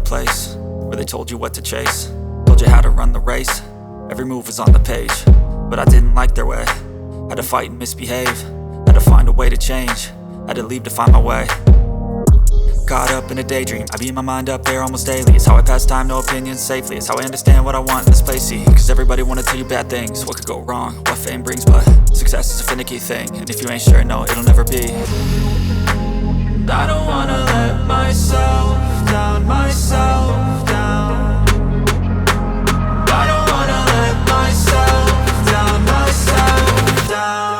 place where they told you what to chase, told you how to run the race. Every move was on the page, but I didn't like their way. Had to fight and misbehave, had to find a way to change, had to leave to find my way. Caught up in a daydream, I beat my mind up there almost daily. It's how I pass time, no opinions safely. It's how I understand what I want in this place, see. Cause everybody wanna tell you bad things, what could go wrong, what fame brings. But success is a finicky thing, and if you ain't sure, no, it'll never be. I don't wanna let myself down, myself down. I don't wanna let myself down, myself down.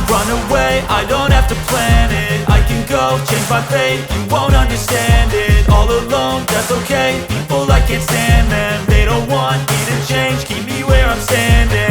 Run away, I don't have to plan it. I can go, change my fate, you won't understand it. All alone, that's okay, people I can't stand them. They don't want me to change, keep me where I'm standing.